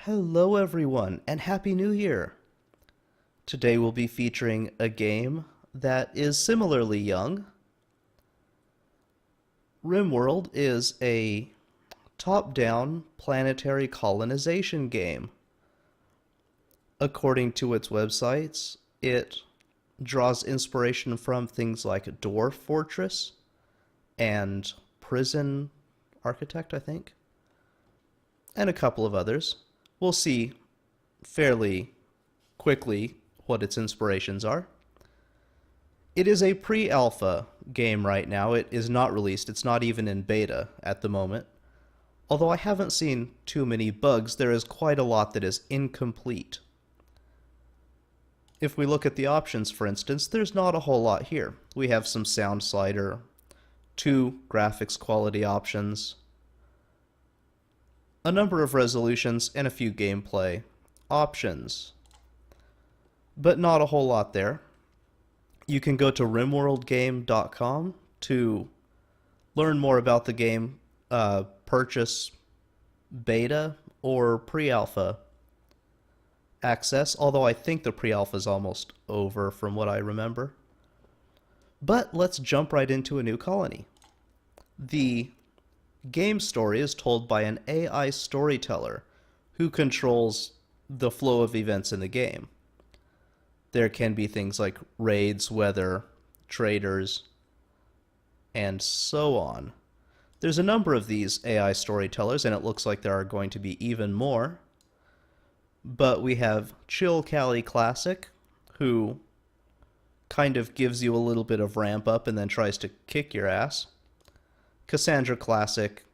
Hello everyone, and Happy New Year! Today we'll be featuring a game that is similarly young. Rimworld is a top-down planetary colonization game. According to its websites, it draws inspiration from things like Dwarf Fortress and Prison Architect, I think, and a couple of others. We'll see fairly quickly what its inspirations are. It is a pre-alpha game right now. It is not released. It's not even in beta at the moment. Although I haven't seen too many bugs, there is quite a lot that is incomplete. If we look at the options, for instance, there's not a whole lot here. We have some sound slider, 2 graphics quality options, a number of resolutions, and a few gameplay options. But not a whole lot there. You can go to rimworldgame.com to learn more about the game, purchase beta or pre-alpha access, although I think the pre-alpha is almost over from what I remember. But let's jump right into a new colony. The game story is told by an AI storyteller who controls the flow of events in the game. There can be things like raids, weather, traders, and so on. There's a number of these AI storytellers, and it looks like there are going to be even more. But we have Chill Cali Classic, who kind of gives you a little bit of ramp up and then tries to kick your ass. Cassandra Classic,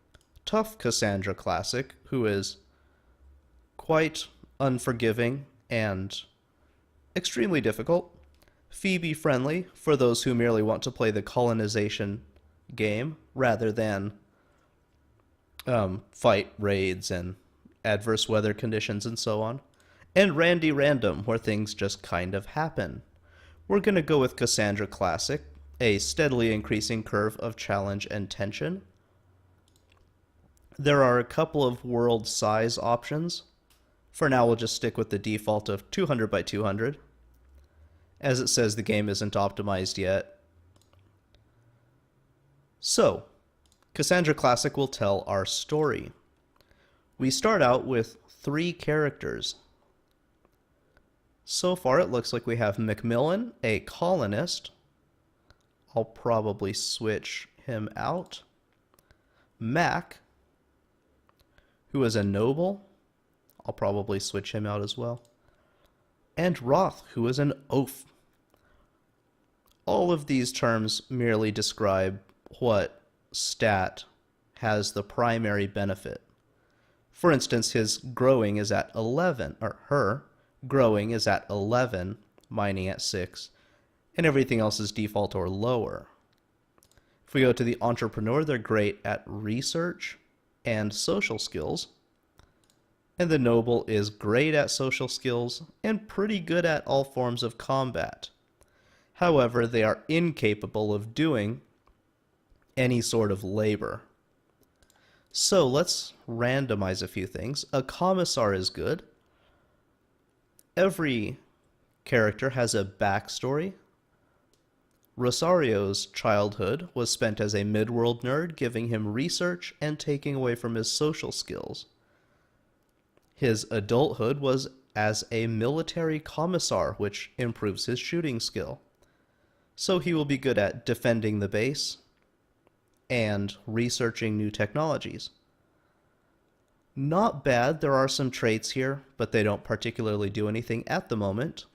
Tough Cassandra Classic, who is quite unforgiving and extremely difficult. Phoebe Friendly, for those who merely want to play the colonization game rather than fight raids and adverse weather conditions and so on. And Randy Random, where things just kind of happen. We're going to go with Cassandra Classic, a steadily increasing curve of challenge and tension. There are a couple of world size options. For now, we'll just stick with the default of 200 by 200. As it says, the game isn't optimized yet. So, Cassandra Classic will tell our story. We start out with 3 characters. So far, it looks like we have Macmillan, a colonist. I'll probably switch him out. Mac, who is a noble. I'll probably switch him out as well. And Roth, who is an oaf. All of these terms merely describe what stat has the primary benefit. For instance, his growing is at 11, or her growing is at 11, mining at 6, and everything else is default or lower. If we go to the entrepreneur, they're great at research and social skills. And the noble is great at social skills and pretty good at all forms of combat. However, they are incapable of doing any sort of labor. So let's randomize a few things. A commissar is good. Every character has a backstory. Rosario's childhood was spent as a midworld nerd, giving him research and taking away from his social skills. His adulthood was as a military commissar, which improves his shooting skill. So he will be good at defending the base and researching new technologies. Not bad. There are some traits here, but they don't particularly do anything at the moment.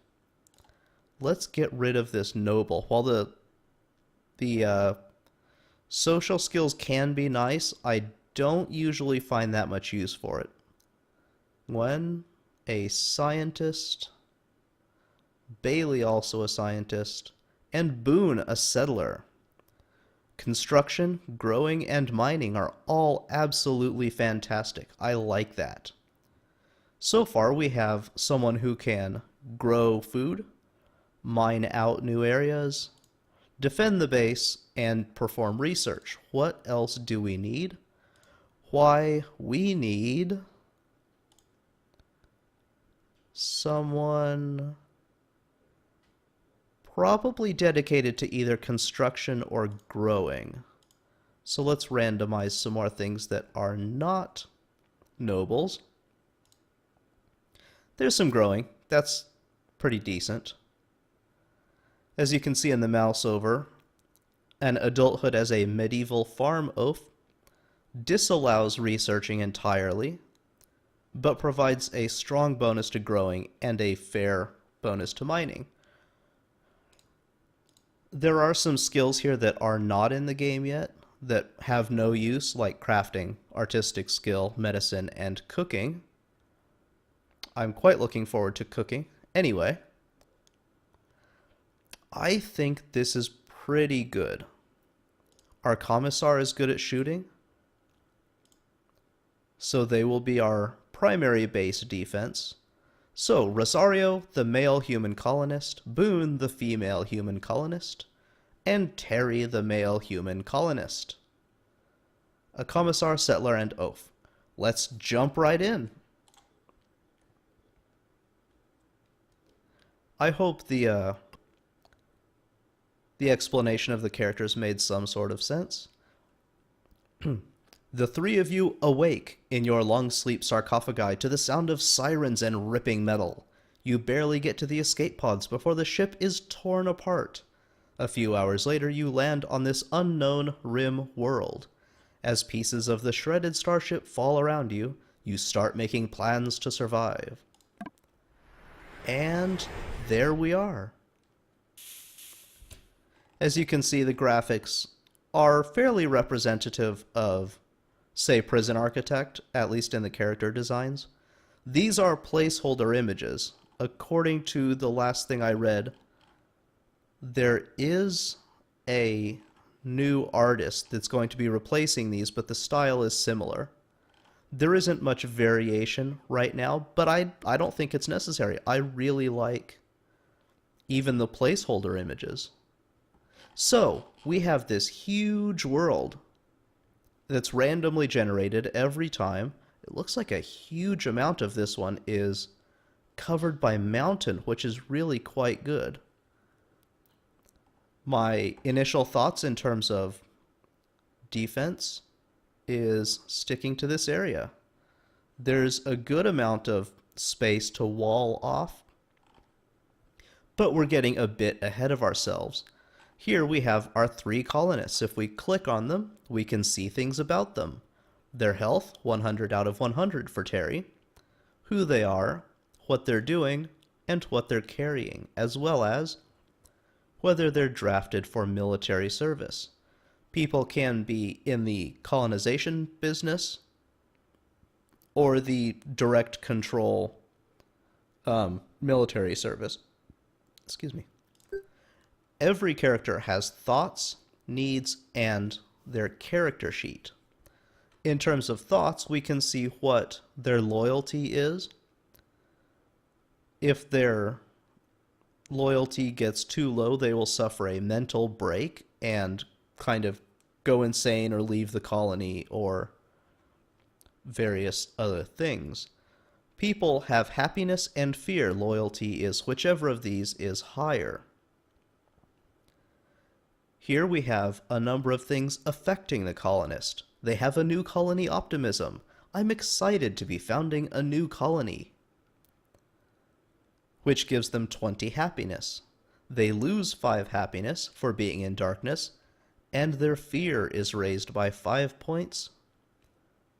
Let's get rid of this noble. While the social skills can be nice, I don't usually find that much use for it. Gwen, a scientist. Bailey, also a scientist. And Boone, a settler. Construction, growing, and mining are all absolutely fantastic. I like that. So far, we have someone who can grow food, mine out new areas, defend the base, and perform research. What else do we need? Why, we need someone probably dedicated to either construction or growing. So let's randomize some more things that are not nobles. There's some growing. That's pretty decent. As you can see in the mouse over, an adulthood as a medieval farm oaf disallows researching entirely, but provides a strong bonus to growing and a fair bonus to mining. There are some skills here that are not in the game yet, that have no use, like crafting, artistic skill, medicine, and cooking. I'm quite looking forward to cooking. Anyway, I think this is pretty good. Our commissar is good at shooting, so they will be our primary base defense. So, Rosario, the male human colonist, Boone, the female human colonist, and Terry, the male human colonist. A commissar, settler, and oaf. Let's jump right in. I hope the explanation of the characters made some sort of sense. The three of you awake in your long sleep sarcophagi to the sound of sirens and ripping metal. You barely get to the escape pods before the ship is torn apart. A few hours later, you land on this unknown Rimworld. As pieces of the shredded starship fall around you, you start making plans to survive. And there we are. As you can see, the graphics are fairly representative of, say, Prison Architect, at least in the character designs. These are placeholder images. According to the last thing I read, there is a new artist that's going to be replacing these, but the style is similar. There isn't much variation right now, but I don't think it's necessary. I really like even the placeholder images. So, we have this huge world that's randomly generated every time. It looks like a huge amount of this one is covered by mountain, which is really quite good. My initial thoughts in terms of defense is sticking to this area. There's a good amount of space to wall off, but we're getting a bit ahead of ourselves. Here we have our three colonists. If we click on them, we can see things about them. Their health, 100 out of 100 for Terry. Who they are, what they're doing, and what they're carrying, as well as whether they're drafted for military service. People can be in the colonization business or the direct control military service. Excuse me. Every character has thoughts, needs, and their character sheet. In terms of thoughts, we can see what their loyalty is. If their loyalty gets too low, they will suffer a mental break and kind of go insane or leave the colony or various other things. People have happiness and fear. Loyalty is whichever of these is higher. Here we have a number of things affecting the colonist. They have a new colony optimism. I'm excited to be founding a new colony, which gives them 20 happiness. They lose 5 happiness for being in darkness, and their fear is raised by 5 points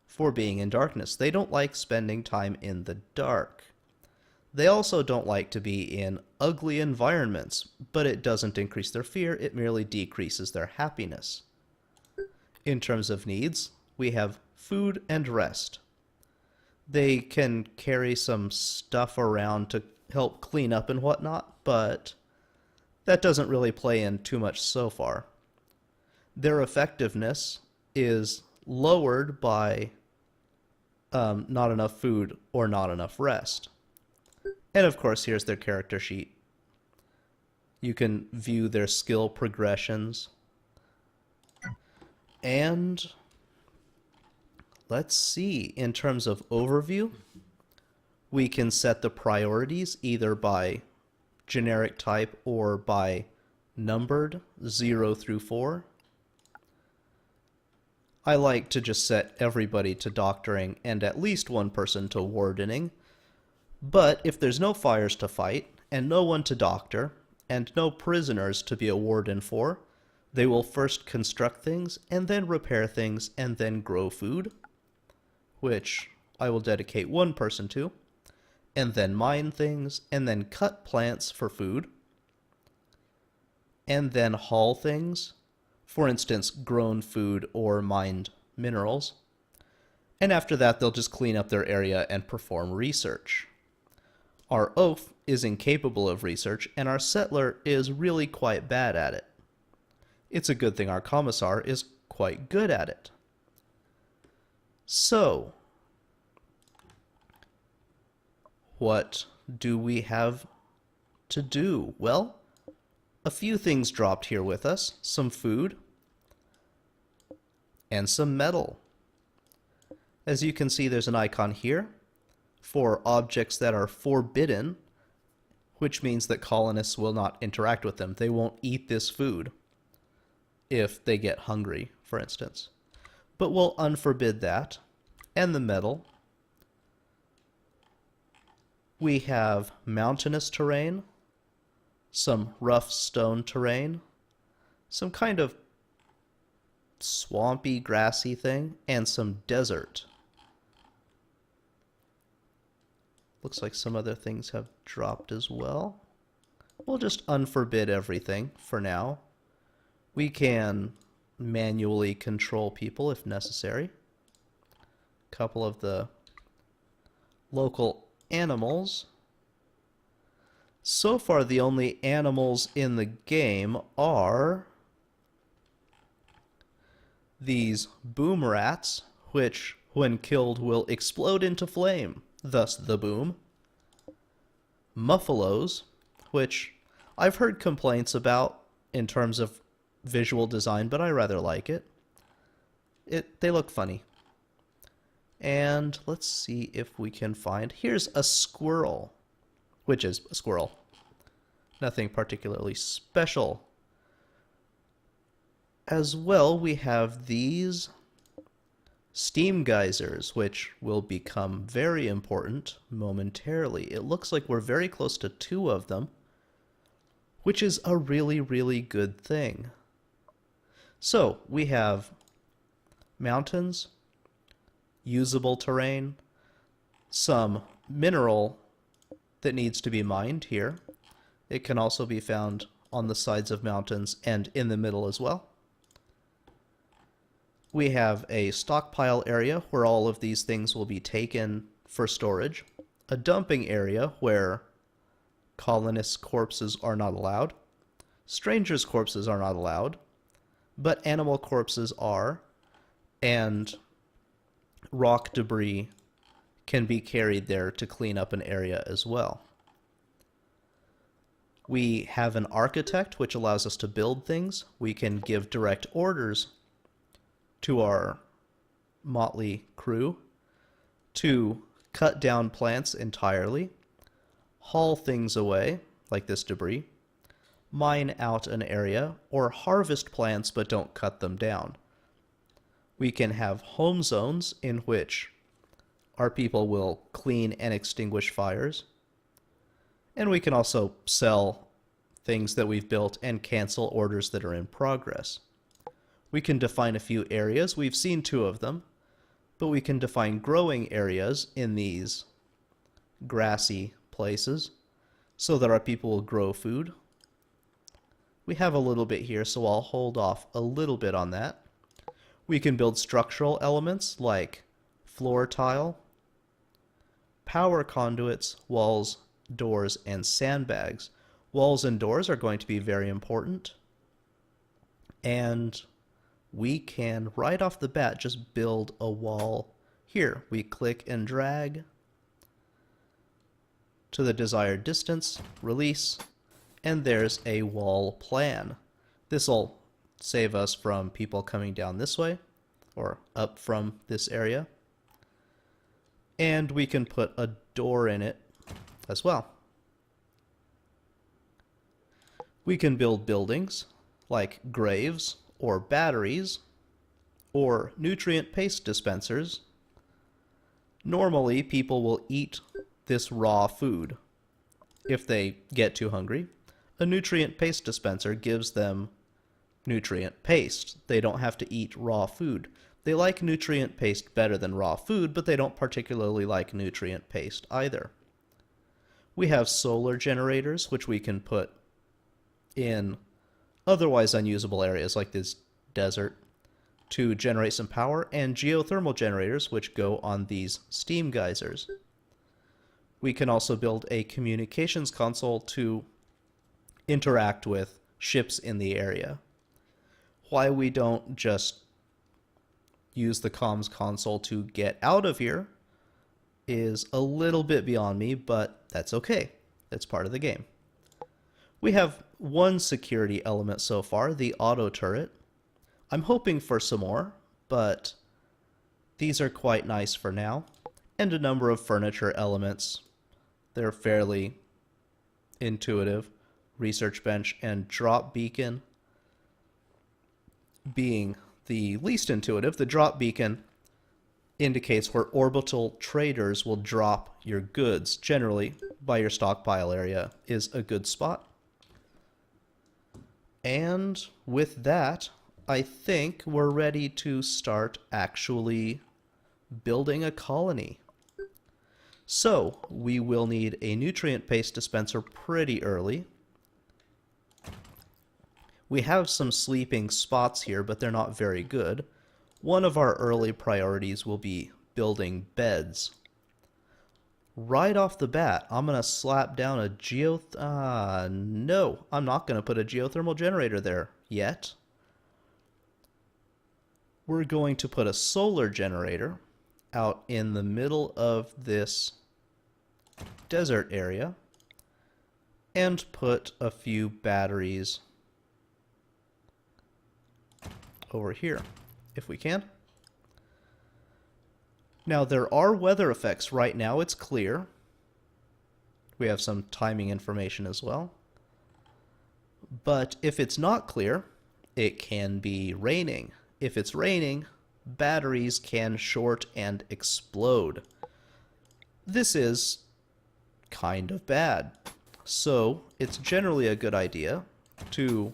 for being in darkness. They don't like spending time in the dark. They also don't like to be in ugly environments, but it doesn't increase their fear, it merely decreases their happiness. In terms of needs, we have food and rest. They can carry some stuff around to help clean up and whatnot, but that doesn't really play in too much so far. Their effectiveness is lowered by not enough food or not enough rest. And of course, here's their character sheet. You can view their skill progressions. And let's see, in terms of overview, We can set the priorities either by generic type or by numbered 0 through 4. I like to just set everybody to doctoring and at least one person to wardening. But if there's no fires to fight, and no one to doctor, and no prisoners to be a warden for, they will first construct things, and then repair things, and then grow food, which I will dedicate one person to, and then mine things, and then cut plants for food, and then haul things, for instance, grown food or mined minerals, and after that they'll just clean up their area and perform research. Our oaf is incapable of research, and our settler is really quite bad at it. It's a good thing our commissar is quite good at it. So, what do we have to do? Well, a few things dropped here with us. Some food and some metal. As you can see, there's an icon here for objects that are forbidden, which means that colonists will not interact with them. They won't eat this food if they get hungry, for instance. But we'll unforbid that. And the metal. We have mountainous terrain, some rough stone terrain, some kind of swampy, grassy thing, and some desert. Looks like some other things have dropped as well. We'll just unforbid everything for now. We can manually control people if necessary. A couple of the local animals. So far, the only animals in the game are these boom rats, which, when killed, will explode into flame, thus the boom. Muffalos, which I've heard complaints about in terms of visual design, but I rather like it. They look funny. And let's see if we can find... Here's a squirrel, which is a squirrel. Nothing particularly special. As well, we have these steam geysers, which will become very important momentarily. It looks like we're very close to 2 of them, which is a really, really good thing. So, we have mountains, usable terrain, some mineral that needs to be mined here. It can also be found on the sides of mountains and in the middle as well. We have a stockpile area where all of these things will be taken for storage, a dumping area where colonists' corpses are not allowed, strangers' corpses are not allowed, but animal corpses are, and rock debris can be carried there to clean up an area as well. We have an architect, which allows us to build things. We can give direct orders to our motley crew to cut down plants entirely, haul things away, like this debris, mine out an area, or harvest plants but don't cut them down. We can have home zones in which our people will clean and extinguish fires. And we can also sell things that we've built and cancel orders that are in progress. We can define a few areas. We've seen 2 of them. But we can define growing areas in these grassy places so that our people will grow food. We have a little bit here, so I'll hold off a little bit on that. We can build structural elements like floor tile, power conduits, walls, doors, and sandbags. Walls and doors are going to be very important. And we can, right off the bat, just build a wall here. We click and drag to the desired distance, release, and there's a wall plan. This'll save us from people coming down this way or up from this area. And we can put a door in it as well. We can build buildings like graves or batteries or nutrient paste dispensers. Normally, people will eat this raw food. If they get too hungry, a nutrient paste dispenser gives them nutrient paste. They don't have to eat raw food. They like nutrient paste better than raw food, but they don't particularly like nutrient paste either. We have solar generators, which we can put in otherwise unusable areas like this desert to generate some power, and geothermal generators, which go on these steam geysers. We can also build a communications console to interact with ships in the area. Why we don't just use the comms console to get out of here is a little bit beyond me, but that's okay. That's part of the game. We have one security element so far, the auto turret. I'm hoping for some more, but these are quite nice for now. And a number of furniture elements. They're fairly intuitive. Research bench and drop beacon being the least intuitive. The drop beacon indicates where orbital traders will drop your goods. Generally, by your stockpile area is a good spot. And with that, I think we're ready to start actually building a colony. So, we will need a nutrient paste dispenser pretty early. We have some sleeping spots here, but they're not very good. One of our early priorities will be building beds. Right off the bat, I'm going to slap down a no, I'm not going to put a geothermal generator there yet. We're going to put a solar generator out in the middle of this desert area and put a few batteries over here, if we can. Now, there are weather effects. Right now it's clear. We have some timing information as well. But if it's not clear, it can be raining. If it's raining, batteries can short and explode. This is kind of bad. So, it's generally a good idea to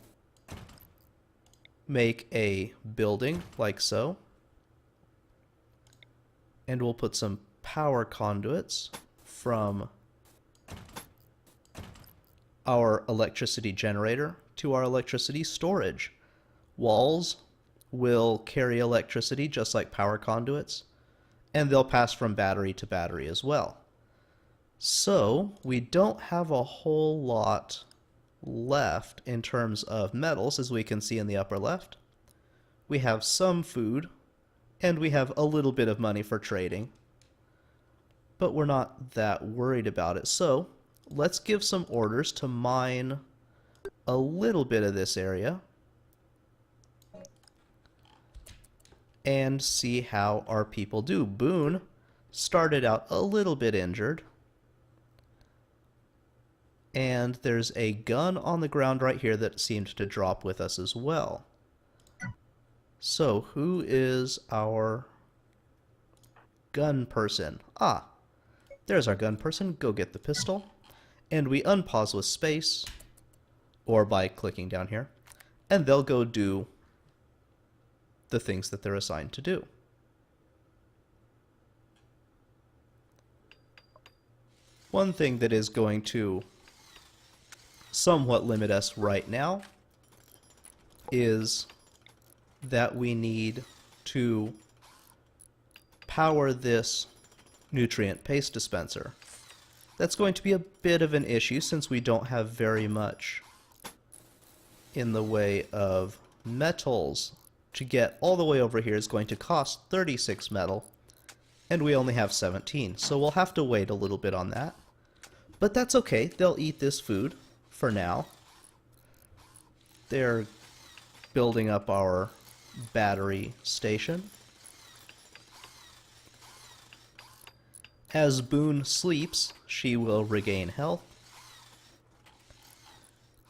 make a building like so. And we'll put some power conduits from our electricity generator to our electricity storage. Walls will carry electricity just like power conduits, and they'll pass from battery to battery as well. So we don't have a whole lot left in terms of metals, as we can see in the upper left. We have some food, and we have a little bit of money for trading, but we're not that worried about it. So let's give some orders to mine a little bit of this area and see how our people do. Boone started out a little bit injured, and there's a gun on the ground right here that seemed to drop with us as well. So, who is our gun person? Ah, there's our gun person. Go get the pistol. And we unpause with space, or by clicking down here, and they'll go do the things that they're assigned to do. One thing that is going to somewhat limit us right now is that we need to power this nutrient paste dispenser. That's going to be a bit of an issue since we don't have very much in the way of metals. To get all the way over here is going to cost 36 metal, and we only have 17, so we'll have to wait a little bit on that. But that's okay, they'll eat this food for now. They're building up our battery station. As Boone sleeps, she will regain health.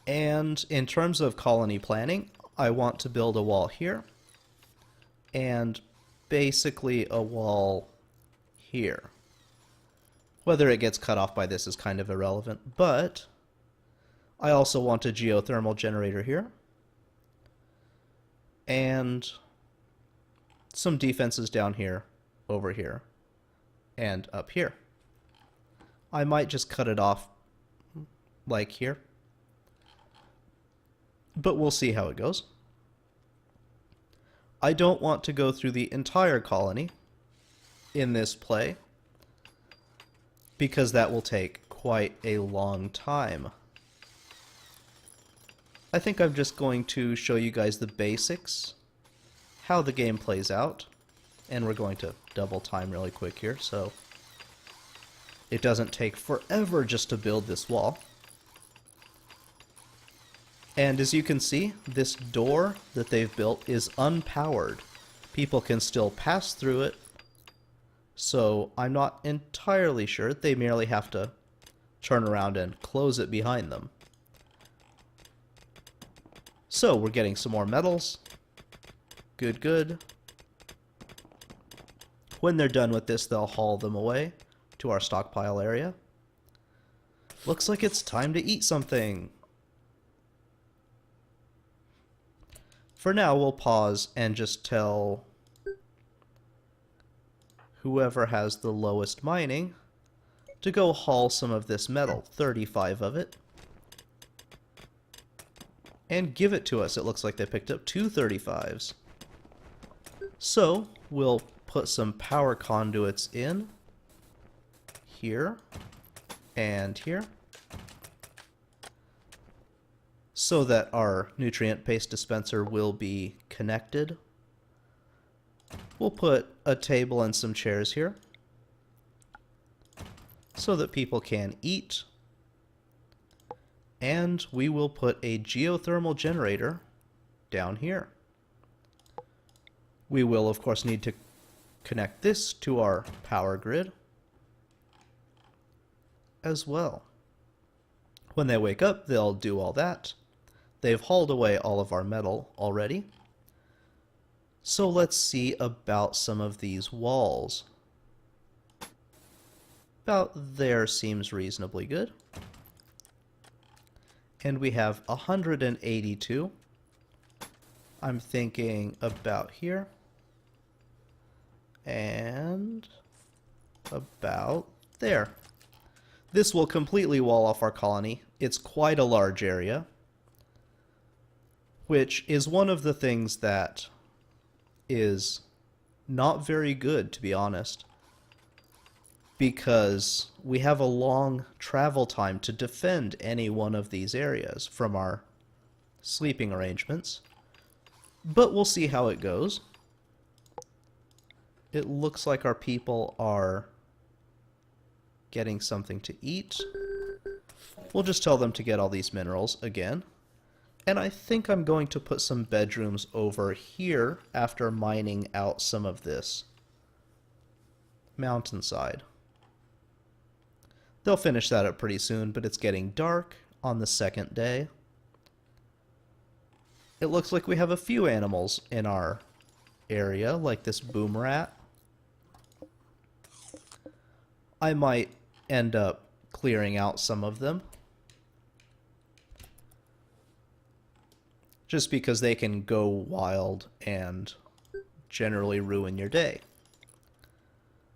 And in terms of colony planning, I want to build a wall here, and basically a wall here. Whether it gets cut off by this is kind of irrelevant, but I also want a geothermal generator here, and some defenses down here, over here, and up here. I might just cut it off like here, but we'll see how it goes. I don't want to go through the entire colony in this play, because that will take quite a long time. I think I'm just going to show you guys the basics, how the game plays out, and we're going to double time really quick here so it doesn't take forever just to build this wall. And as you can see, this door that they've built is unpowered. People can still pass through it, so I'm not entirely sure. They merely have to turn around and close it behind them. So we're getting some more metals. Good, good. When they're done with this, they'll haul them away to our stockpile area. Looks like it's time to eat something. For now, we'll pause and just tell whoever has the lowest mining to go haul some of this metal, 35 of it, and give it to us. It looks like they picked up 2 35s. So we'll put some power conduits in here and here, so that our nutrient paste dispenser will be connected. We'll put a table and some chairs here so that people can eat. And we will put a geothermal generator down here. We will, of course, need to connect this to our power grid as well. When they wake up, they'll do all that. They've hauled away all of our metal already. So let's see about some of these walls. About there seems reasonably good. And we have 182. I'm thinking about here. And about there. This will completely wall off our colony. It's quite a large area, which is one of the things that is not very good, to be honest, because we have a long travel time to defend any one of these areas from our sleeping arrangements. But we'll see how it goes. It looks like our people are getting something to eat. We'll just tell them to get all these minerals again. And I think I'm going to put some bedrooms over here after mining out some of this mountainside. They'll finish that up pretty soon, but it's getting dark on the second day. It looks like we have a few animals in our area, like this boom rat. I might end up clearing out some of them, just because they can go wild and generally ruin your day.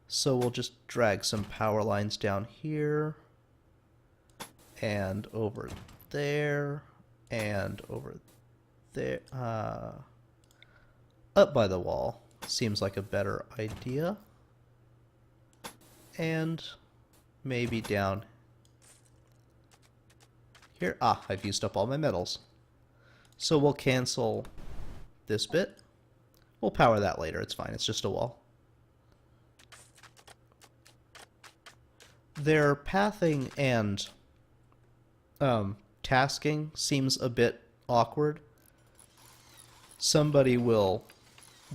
So we'll just drag some power lines down here, and over there, and over there. Up by the wall seems like a better idea. And maybe down here. Ah, I've used up all my metals. So we'll cancel this bit. We'll power that later, it's fine, it's just a wall. Their pathing and tasking seems a bit awkward. Somebody will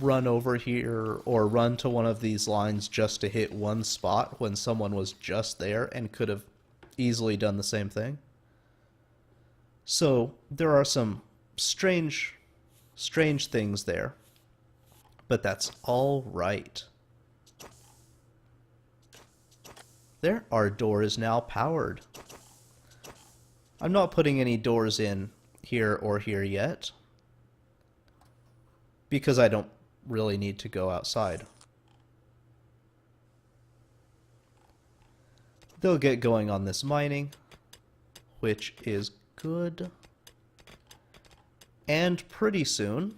run over here or run to one of these lines just to hit one spot when someone was just there and could have easily done the same thing. So there are some strange things there, but that's all right. There, our door is now powered. I'm not putting any doors in here or here yet, because I don't really need to go outside. They'll get going on this mining, which is good. And pretty soon,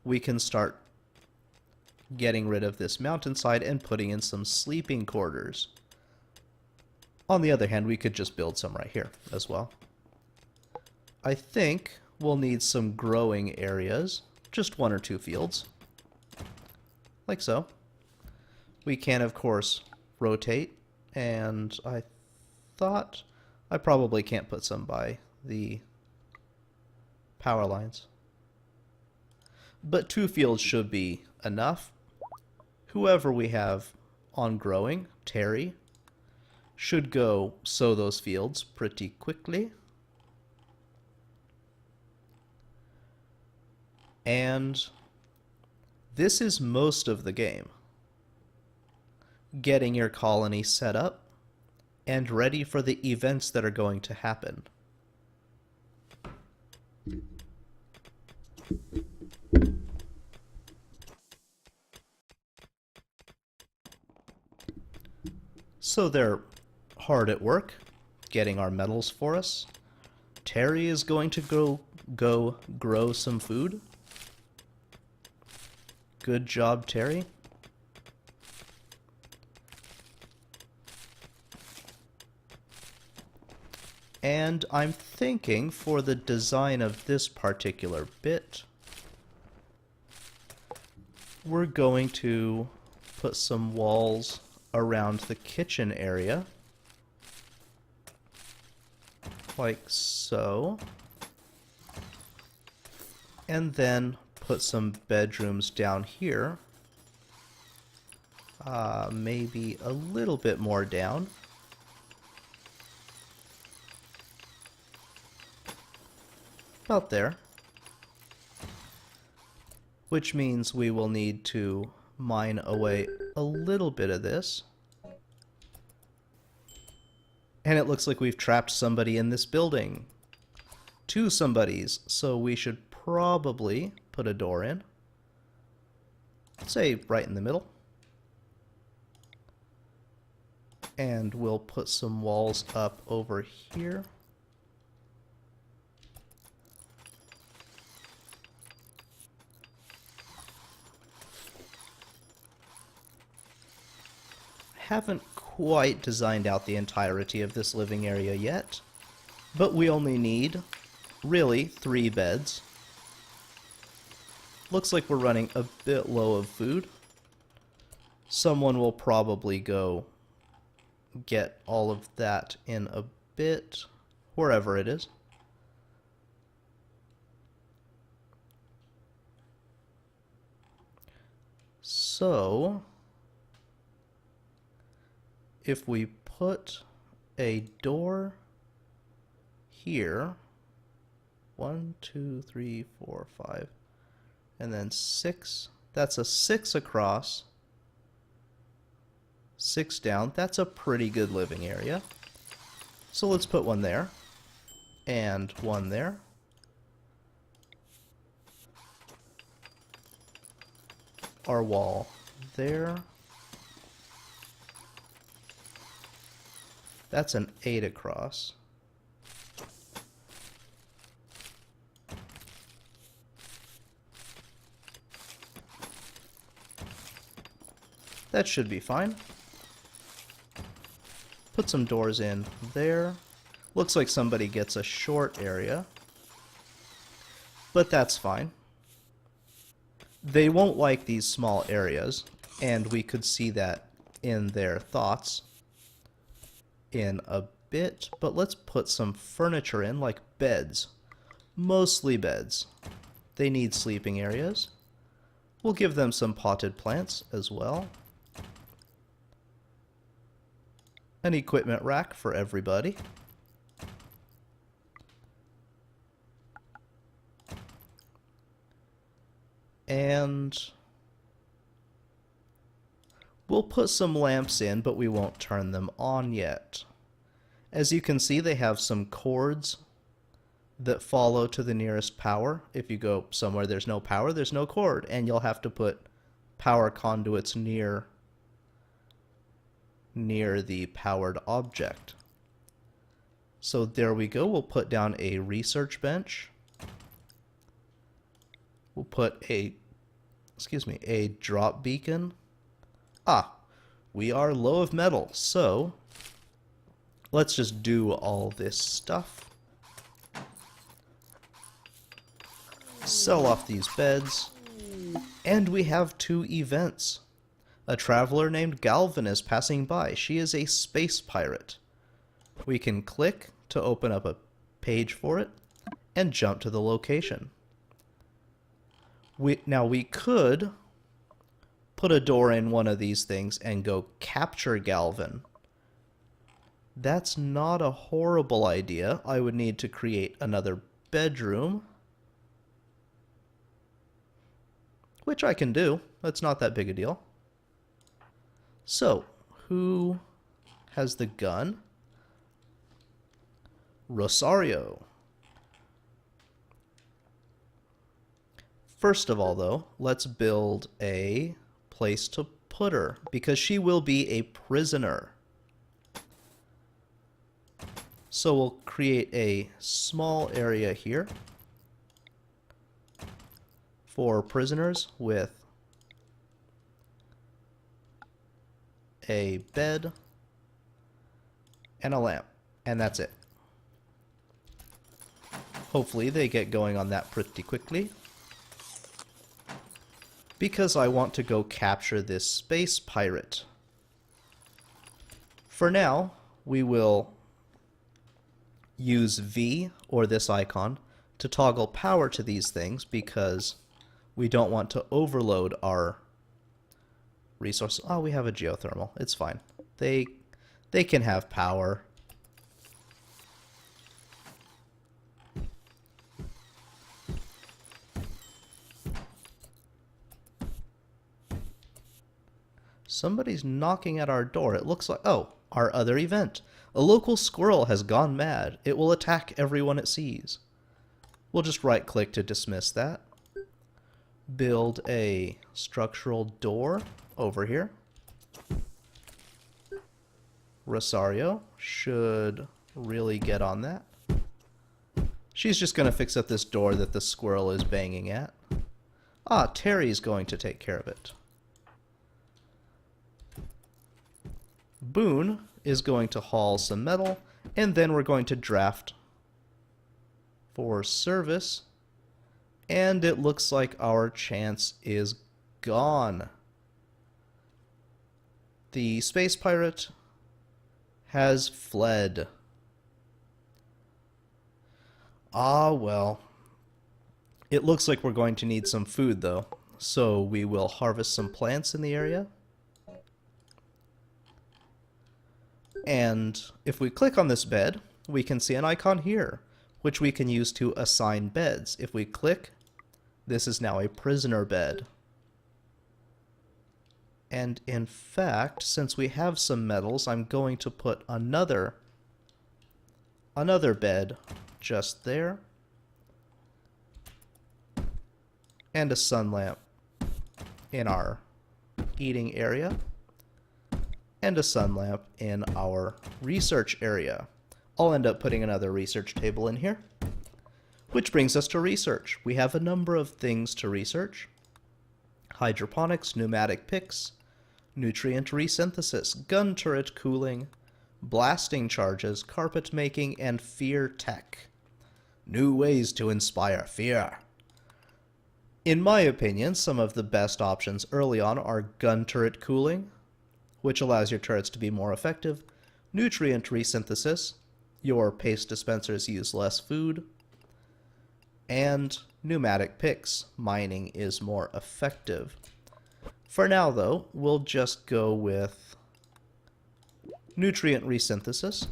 we can start getting rid of this mountainside and putting in some sleeping quarters. On the other hand, we could just build some right here as well. I think we'll need some growing areas, just 1 or 2 fields, like so. We can, of course, rotate, and I thought I probably can't put some by the power lines. But 2 fields should be enough. Whoever we have on growing, Terry, should go sow those fields pretty quickly. And this is most of the game. Getting your colony set up and ready for the events that are going to happen. So they're hard at work getting our metals for us. Terry is going to go grow some food. Good job, Terry. And I'm thinking for the design of this particular bit, we're going to put some walls around the kitchen area, like so, and then put some bedrooms down here, maybe a little bit more down. About there. Which means we will need to mine away a little bit of this. And it looks like we've trapped somebody in this building. 2 somebodies, so we should probably put a door in. Say right in the middle. And we'll put some walls up over here. Haven't quite designed out the entirety of this living area yet, but we only need really 3 beds. Looks like we're running a bit low of food. Someone will probably go get all of that in a bit, wherever it is. So if we put a door here, 1, 2, 3, 4, 5, and then 6, that's a 6 across, 6 down, that's a pretty good living area. So let's put one there, and one there. Our wall there. That's an 8 across. That should be fine. Put some doors in there. Looks like somebody gets a short area, but that's fine. They won't like these small areas, and we could see that in their thoughts in a bit, but let's put some furniture in, like beds. Mostly beds. They need sleeping areas. We'll give them some potted plants as well. An equipment rack for everybody. And we'll put some lamps in, but we won't turn them on yet. As you can see, they have some cords that follow to the nearest power. If you go somewhere there's no power, there's no cord, and you'll have to put power conduits near the powered object. So there we go. We'll put down a research bench. We'll put a drop beacon. We are low of metal, so let's just do all this stuff. Sell off these beds. And we have 2 events. A traveler named Galvin is passing by. She is a space pirate. We can click to open up a page for it and jump to the location. Now we could put a door in one of these things and go capture Galvin. That's not a horrible idea. I would need to create another bedroom, which I can do. That's not that big a deal. So, who has the gun? Rosario. First of all, though, let's build a place to put her, because she will be a prisoner. So we'll create a small area here for prisoners with a bed and a lamp, and that's it. Hopefully they get going on that pretty quickly, because I want to go capture this space pirate. For now, we will use V, or this icon, to toggle power to these things, because we don't want to overload our resources. Oh, we have a geothermal. It's fine. They can have power. Somebody's knocking at our door. It looks like, oh, our other event. A local squirrel has gone mad. It will attack everyone it sees. We'll just right-click to dismiss that. Build a structural door over here. Rosario should really get on that. She's just going to fix up this door that the squirrel is banging at. Terry's going to take care of it. Boone is going to haul some metal, and then we're going to draft for service, and it looks like our chance is gone. The space pirate has fled. Well. It looks like we're going to need some food, though, so we will harvest some plants in the area. And if we click on this bed, we can see an icon here, which we can use to assign beds. If we click, this is now a prisoner bed. And in fact, since we have some metals, I'm going to put another bed just there. And a sun lamp in our eating area. And a sun lamp in our research area. I'll end up putting another research table in here. Which brings us to research. We have a number of things to research. Hydroponics, pneumatic picks, nutrient resynthesis, gun turret cooling, blasting charges, carpet making, and fear tech. New ways to inspire fear. In my opinion, some of the best options early on are gun turret cooling, which allows your turrets to be more effective, nutrient resynthesis, your paste dispensers use less food, and pneumatic picks. Mining is more effective. For now, though, we'll just go with nutrient resynthesis.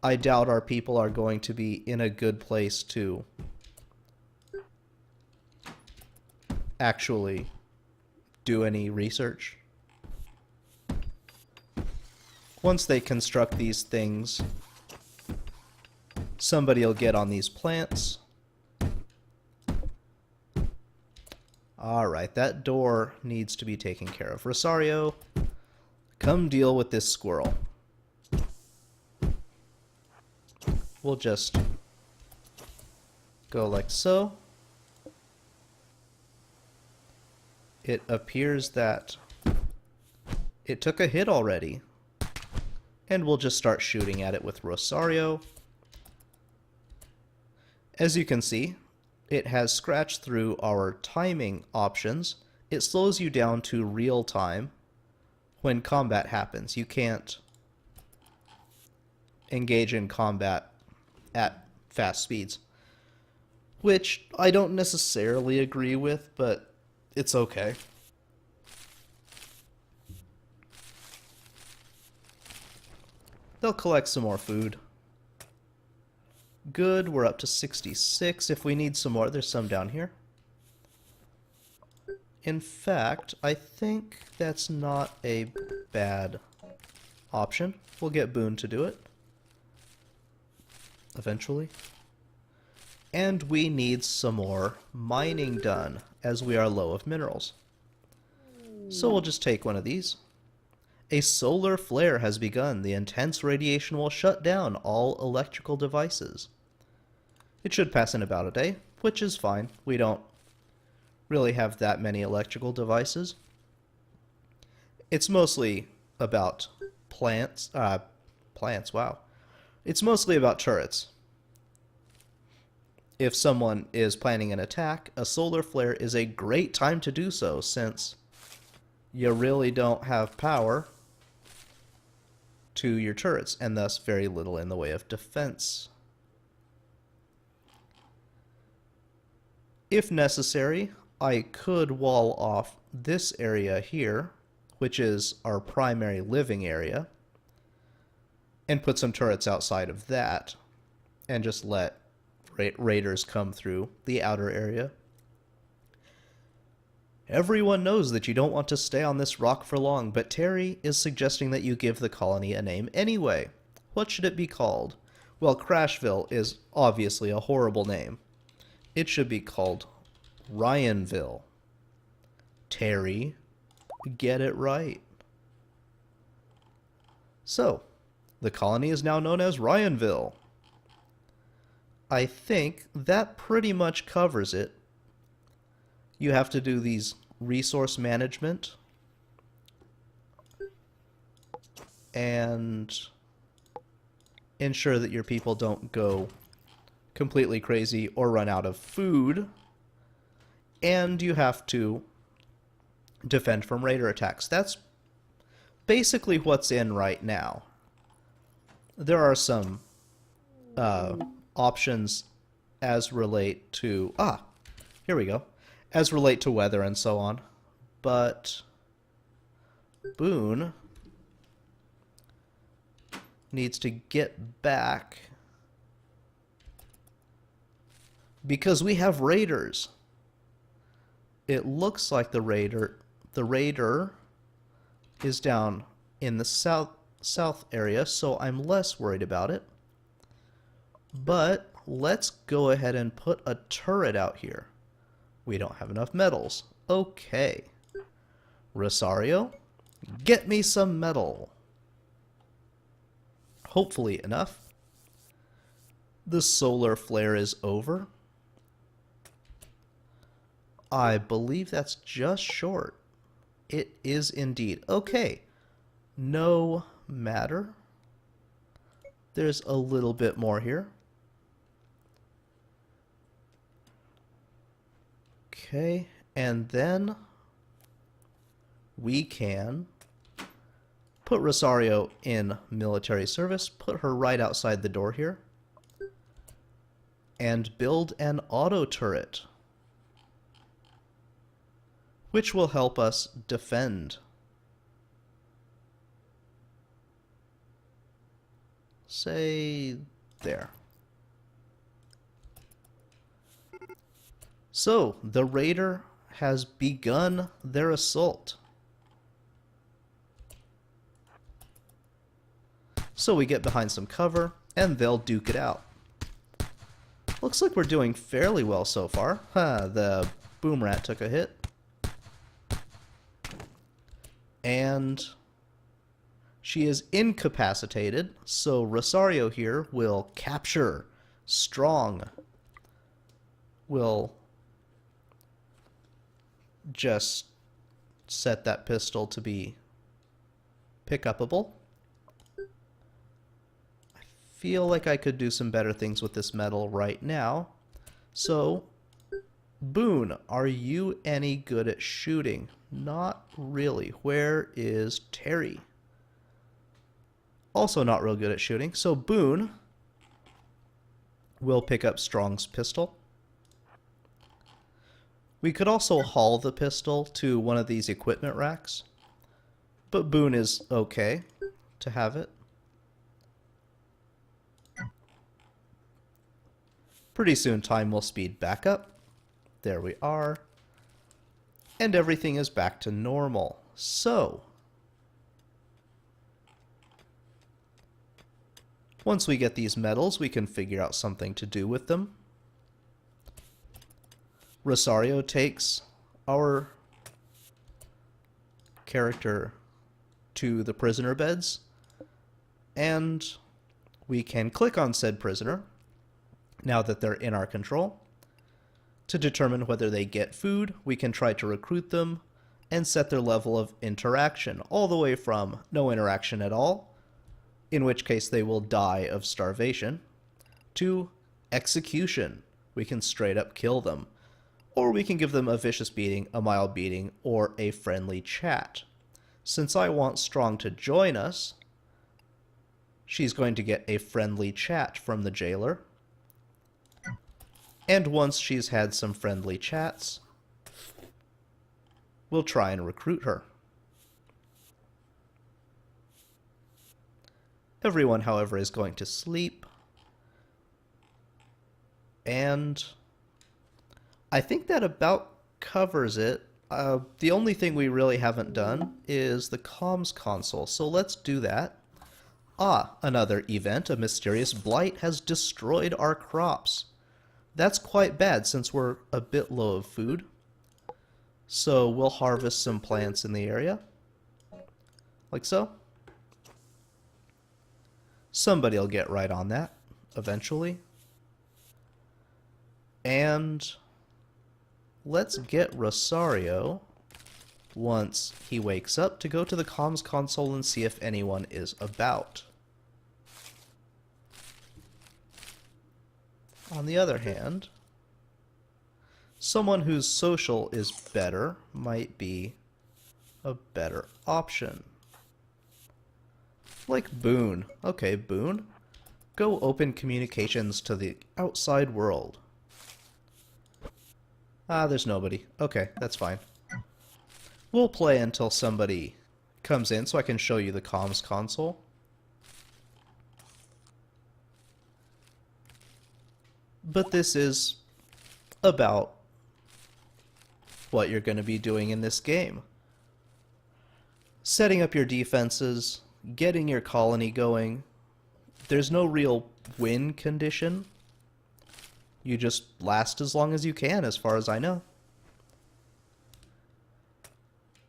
I doubt our people are going to be in a good place to actually do any research. Once they construct these things, somebody will get on these plants. Alright, that door needs to be taken care of. Rosario, come deal with this squirrel. We'll just go like so. It appears that it took a hit already. And we'll just start shooting at it with Rosario. As you can see, it has scratched through our timing options. It slows you down to real time when combat happens. You can't engage in combat at fast speeds, which I don't necessarily agree with, but it's okay. They'll collect some more food. Good, we're up to 66. If we need some more, there's some down here. In fact, I think that's not a bad option. We'll get Boone to do it eventually. And we need some more mining done, as we are low of minerals. So we'll just take one of these. A solar flare has begun. The intense radiation will shut down all electrical devices. It should pass in about a day, which is fine. We don't really have that many electrical devices. It's mostly about plants, wow. It's mostly about turrets. If someone is planning an attack, a solar flare is a great time to do so, since you really don't have power to your turrets, and thus very little in the way of defense. If necessary, I could wall off this area here, which is our primary living area, and put some turrets outside of that, and just let raiders come through the outer area. Everyone knows that you don't want to stay on this rock for long, but Terry is suggesting that you give the colony a name anyway. What should it be called? Well, Crashville is obviously a horrible name. It should be called Ryanville. Terry, get it right. So, the colony is now known as Ryanville. I think that pretty much covers it. You have to do these resource management and ensure that your people don't go completely crazy or run out of food. And you have to defend from raider attacks. That's basically what's in right now. There are some options as relate to... here we go. As relate to weather and so on. But Boone needs to get back because we have raiders. It looks like the raider is down in the south area, so I'm less worried about it. But let's go ahead and put a turret out here. We don't have enough metals. Okay. Rosario, get me some metal. Hopefully enough. The solar flare is over. I believe that's just short. It is indeed. Okay. No matter. There's a little bit more here. Okay, and then we can put Rosario in military service, put her right outside the door here. and build an auto turret, which will help us defend. Say there. So, the raider has begun their assault. So we get behind some cover, and they'll duke it out. Looks like we're doing fairly well so far. The boom rat took a hit. And she is incapacitated, so Rosario here will capture Strong. Will just set that pistol to be pick-upable. I feel like I could do some better things with this medal right now. So, Boone, are you any good at shooting? Not really. Where is Terry? Also not real good at shooting. So Boone will pick up Strong's pistol. We could also haul the pistol to one of these equipment racks, but Boone is okay to have it. Pretty soon time will speed back up. There we are. And everything is back to normal. So, once we get these medals, we can figure out something to do with them. Rosario takes our character to the prisoner beds, and we can click on said prisoner, now that they're in our control. To determine whether they get food, we can try to recruit them and set their level of interaction, all the way from no interaction at all, in which case they will die of starvation, to execution. We can straight up kill them. Or we can give them a vicious beating, a mild beating, or a friendly chat. Since I want Strong to join us, she's going to get a friendly chat from the jailer. And once she's had some friendly chats, we'll try and recruit her. Everyone, however, is going to sleep. And I think that about covers it. The only thing we really haven't done is the comms console, so let's do that. Another event. A mysterious blight has destroyed our crops. That's quite bad since we're a bit low of food. So we'll harvest some plants in the area. Like so. Somebody will get right on that eventually. And let's get Rosario, once he wakes up, to go to the comms console and see if anyone is about. On the other hand, someone whose social is better might be a better option. Like Boone. Okay, Boone, go open communications to the outside world. There's nobody. Okay, that's fine. We'll play until somebody comes in so I can show you the comms console. But this is about what you're going to be doing in this game. Setting up your defenses, getting your colony going. There's no real win condition. You just last as long as you can, as far as I know.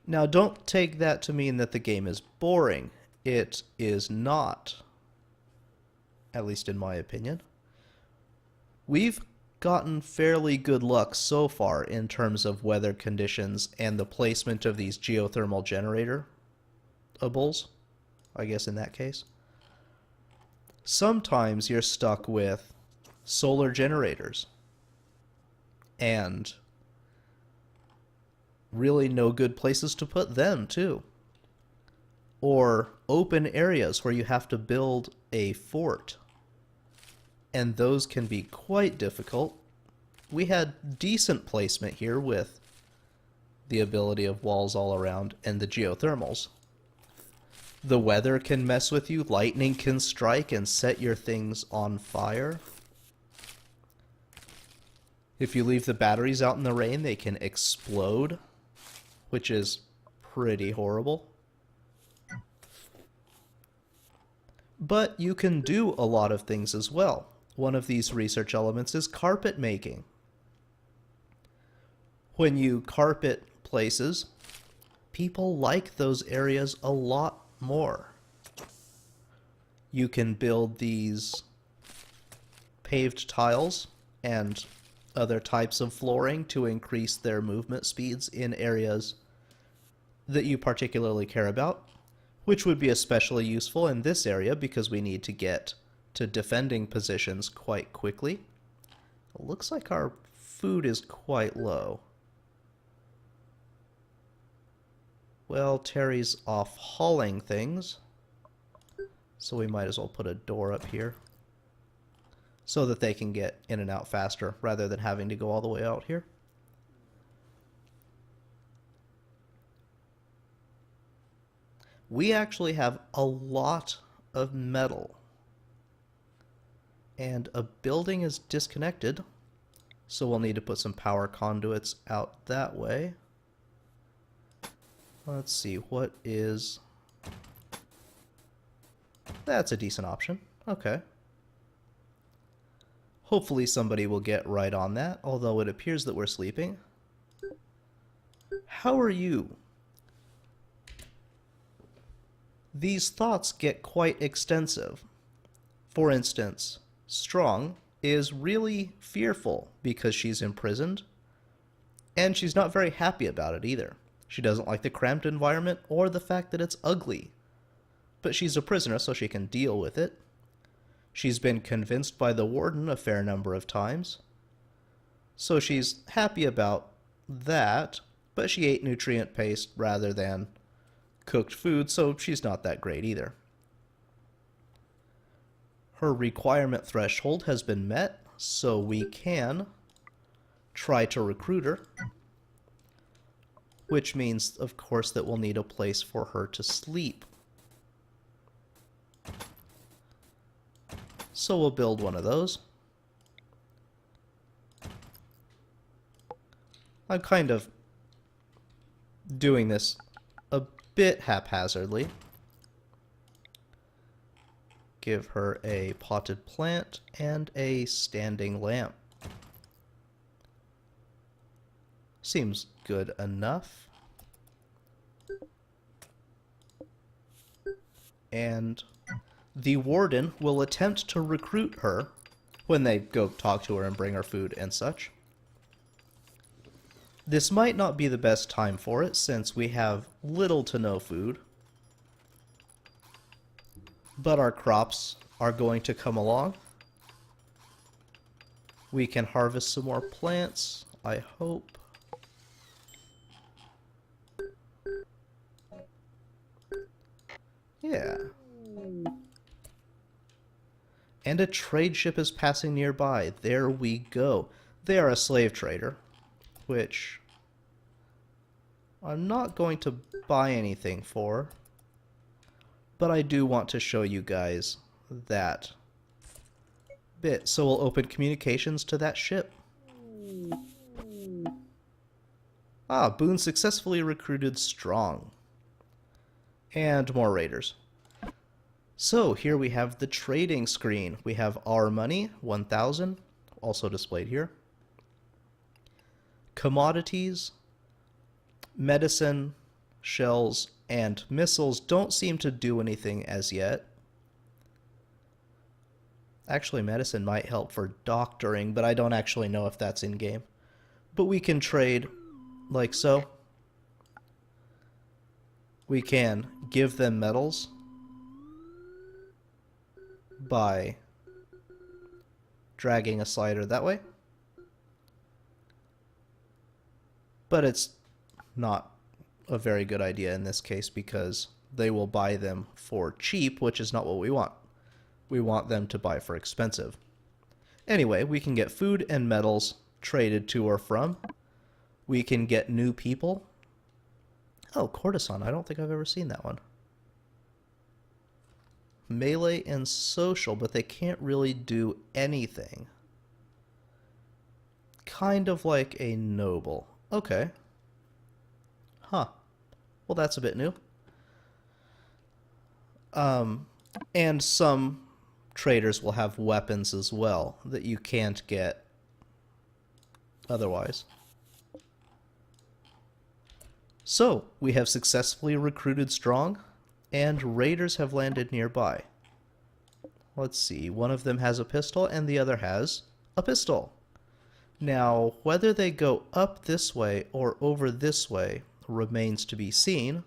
Now, don't take that to mean that the game is boring. It is not. At least in my opinion. We've gotten fairly good luck so far in terms of weather conditions and the placement of these geothermal generators-ables, I guess in that case. Sometimes you're stuck with solar generators and really no good places to put them too. Or open areas where you have to build a fort. and those can be quite difficult. We had decent placement here with the ability of walls all around and the geothermals. The weather can mess with you, lightning can strike and set your things on fire. If you leave the batteries out in the rain, they can explode, which is pretty horrible. But you can do a lot of things as well. One of these research elements is carpet making. When you carpet places, people like those areas a lot more. You can build these paved tiles and other types of flooring to increase their movement speeds in areas that you particularly care about, which would be especially useful in this area because we need to get to defending positions quite quickly. It looks like our food is quite low. Well, Terry's off hauling things, so we might as well put a door up here so that they can get in and out faster rather than having to go all the way out here. We actually have a lot of metal, and a building is disconnected, so we'll need to put some power conduits out that way. Let's see, what is... That's a decent option. Okay. Hopefully somebody will get right on that, although it appears that we're sleeping. How are you? These thoughts get quite extensive. For instance, Strong is really fearful because she's imprisoned, and she's not very happy about it either. She doesn't like the cramped environment or the fact that it's ugly. But she's a prisoner, so she can deal with it. She's been convinced by the warden a fair number of times. So she's happy about that, but she ate nutrient paste rather than cooked food, so she's not that great either. Her requirement threshold has been met, so we can try to recruit her. Which means, of course, that we'll need a place for her to sleep. So we'll build one of those. I'm kind of doing this a bit haphazardly. Give her a potted plant and a standing lamp. Seems good enough. And the warden will attempt to recruit her when they go talk to her and bring her food and such. This might not be the best time for it since we have little to no food. But our crops are going to come along. We can harvest some more plants, I hope. Yeah. And a trade ship is passing nearby. There we go. They are a slave trader, which I'm not going to buy anything for. But I do want to show you guys that bit. So we'll open communications to that ship. Ah, Boone successfully recruited Strong. And more raiders. So here we have the trading screen. We have our money, 1,000, also displayed here. Commodities, medicine, shells, and missiles don't seem to do anything as yet. Actually, medicine might help for doctoring, but I don't actually know if that's in-game. But we can trade like so. We can give them metals by dragging a slider that way. But it's not a very good idea in this case because they will buy them for cheap, which is not what we want. We want them to buy for expensive. Anyway, we can get food and metals traded to or from. We can get new people. Oh, courtesan. I don't think I've ever seen that one. Melee and social, but they can't really do anything. Kind of like a noble. Okay. Huh. Well, that's a bit new. And some traders will have weapons as well that you can't get otherwise. So, we have successfully recruited strong, and raiders have landed nearby. Let's see, one of them has a pistol and the other has a pistol. Now, whether they go up this way or over this way remains to be seen.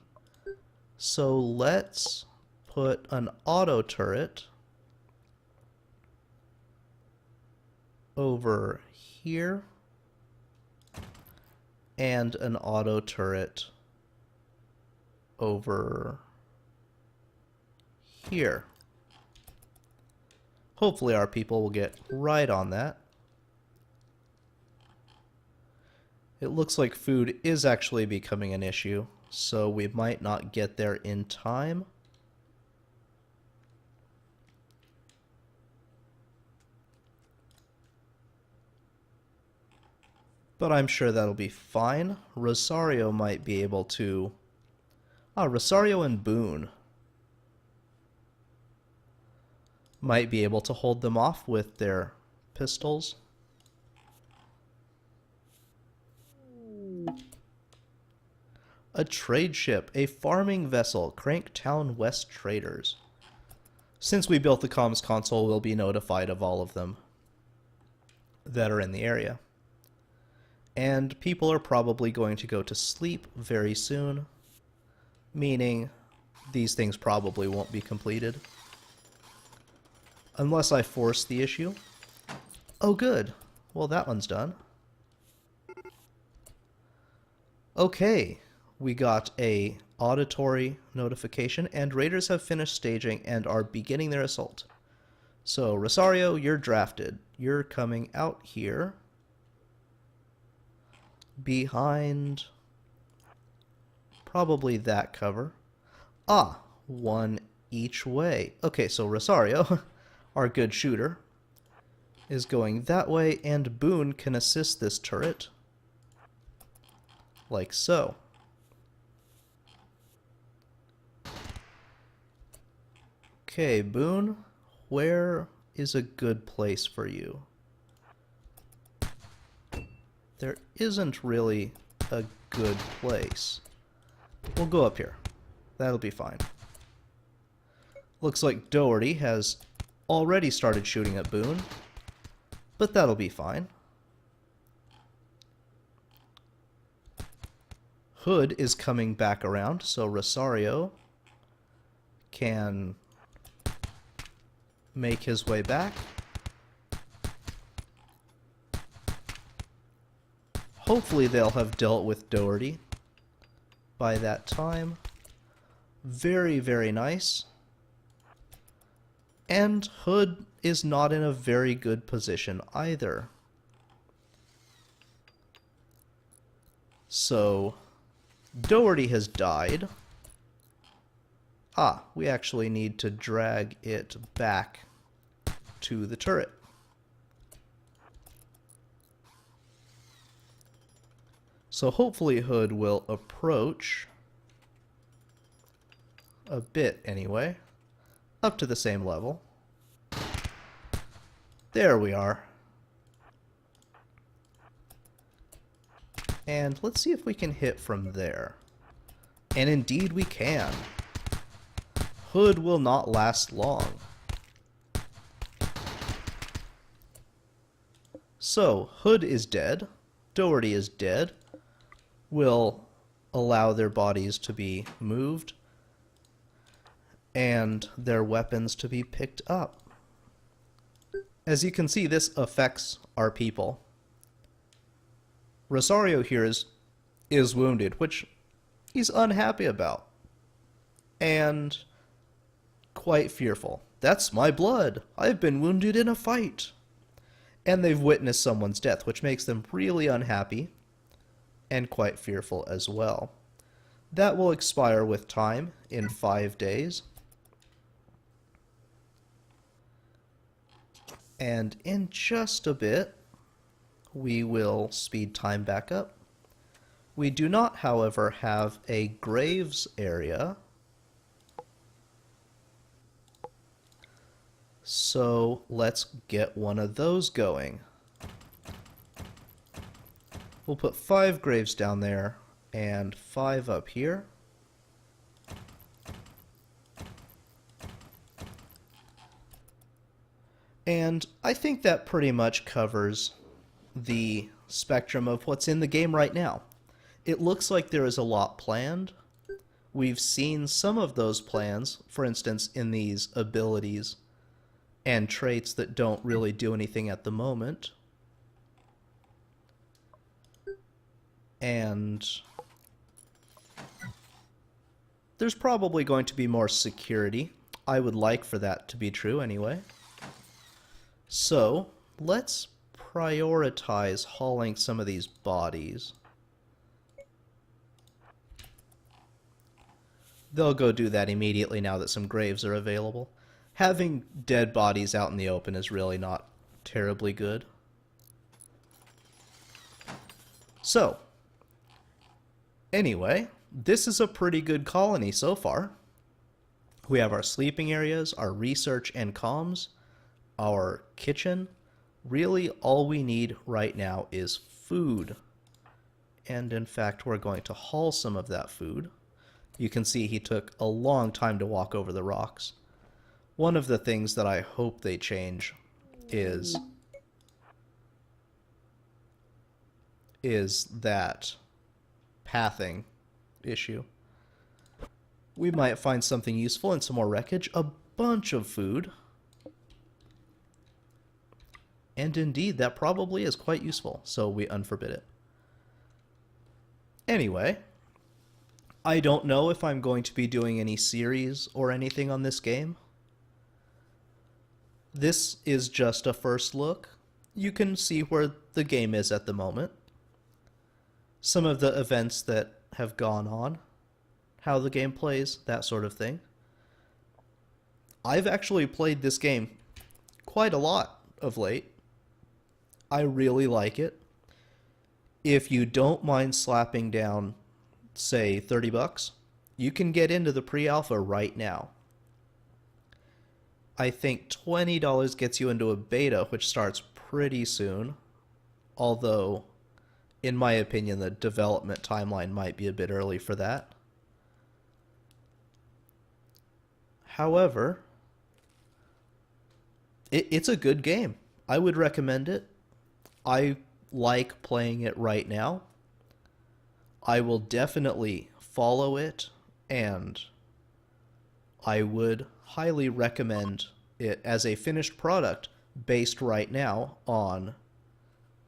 So let's put an auto turret over here and an auto turret over here. Hopefully our people will get right on that. It looks like food is actually becoming an issue, so we might not get there in time. But I'm sure that'll be fine. Rosario might be able to... Rosario and Boone might be able to hold them off with their pistols. A trade ship, a farming vessel, Cranktown West Traders. Since we built the comms console, we'll be notified of all of them that are in the area. And people are probably going to go to sleep very soon, meaning these things probably won't be completed. Unless I force the issue. Oh, good. Well, that one's done. Okay, we got a auditory notification, and raiders have finished staging and are beginning their assault. So, Rosario, you're drafted. You're coming out here. Behind probably that cover. Ah, one each way. Okay, so Rosario, our good shooter, is going that way, and Boone can assist this turret like so. Okay, Boone, where is a good place for you? There isn't really a good place. We'll go up here. That'll be fine. Looks like Doherty has already started shooting at Boone, but that'll be fine. Hood is coming back around, so Rosario can make his way back. Hopefully they'll have dealt with Doherty by that time. Very, very nice. And Hood is not in a very good position either. So, Doherty has died. Ah, we actually need to drag it back to the turret. So hopefully Hood will approach a bit anyway, up to the same level. There we are. And let's see if we can hit from there. And indeed we can. Hood will not last long. So, Hood is dead. Doherty is dead. We'll allow their bodies to be moved and their weapons to be picked up. As you can see, this affects our people. Rosario here is wounded, which he's unhappy about and quite fearful. That's my blood. I've been wounded in a fight. and they've witnessed someone's death, which makes them really unhappy and quite fearful as well. That will expire with time in 5 days. And in just a bit, we will speed time back up. We do not, however, have a graves area. So let's get one of those going. We'll put 5 graves down there and 5 up here. And I think that pretty much covers the spectrum of what's in the game right now. It looks like there is a lot planned. We've seen some of those plans, for instance, in these abilities and traits that don't really do anything at the moment. And there's probably going to be more security. I would like for that to be true anyway. So let's prioritize hauling some of these bodies. They'll go do that immediately now that some graves are available. Having dead bodies out in the open is really not terribly good. So, anyway, this is a pretty good colony so far. We have our sleeping areas, our research and comms, our kitchen. Really, all we need right now is food. And in fact, we're going to haul some of that food. You can see he took a long time to walk over the rocks. One of the things that I hope they change is that pathing issue. We might find something useful and some more wreckage. A bunch of food. And indeed, that probably is quite useful, so we unforbid it. Anyway, I don't know if I'm going to be doing any series or anything on this game. This is just a first look. You can see where the game is at the moment. Some of the events that have gone on, how the game plays, that sort of thing. I've actually played this game quite a lot of late. I really like it. If you don't mind slapping down, say, $30, you can get into the pre-alpha right now. I think $20 gets you into a beta, which starts pretty soon. Although, in my opinion, the development timeline might be a bit early for that. However, it's a good game. I would recommend it. I like playing it right now. I will definitely follow it, and I would highly recommend it as a finished product based right now on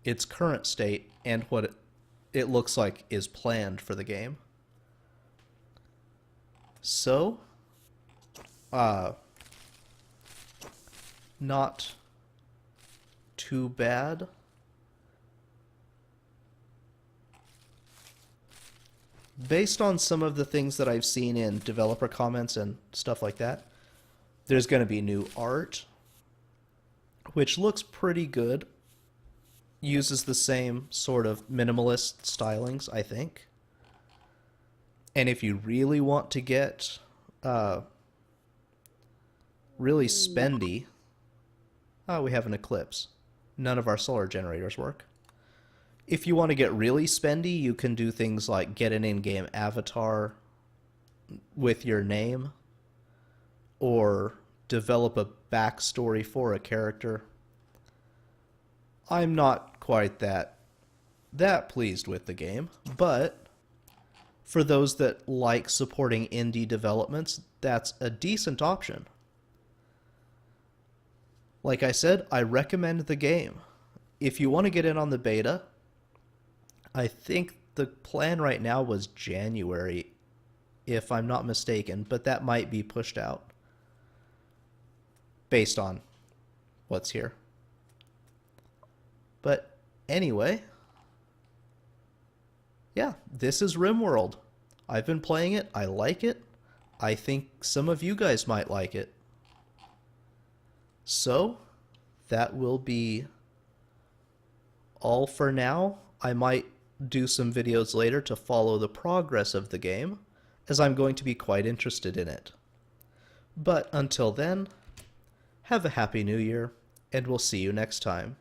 its current state and what it looks like is planned for the game. So, not too bad. Based on some of the things that I've seen in developer comments and stuff like that, there's going to be new art, which looks pretty good. Uses the same sort of minimalist stylings, I think. And if you really want to get really spendy... Oh, we have an eclipse. None of our solar generators work. If you want to get really spendy, you can do things like get an in-game avatar with your name, or develop a backstory for a character. I'm not quite that pleased with the game, but for those that like supporting indie developments, that's a decent option. Like I said, I recommend the game. If you want to get in on the beta, I think the plan right now was January, if I'm not mistaken, but that might be pushed out based on what's here. Anyway, yeah, this is Rimworld. I've been playing it. I like it. I think some of you guys might like it. So, that will be all for now. I might do some videos later to follow the progress of the game, as I'm going to be quite interested in it. But until then, have a happy new year, and we'll see you next time.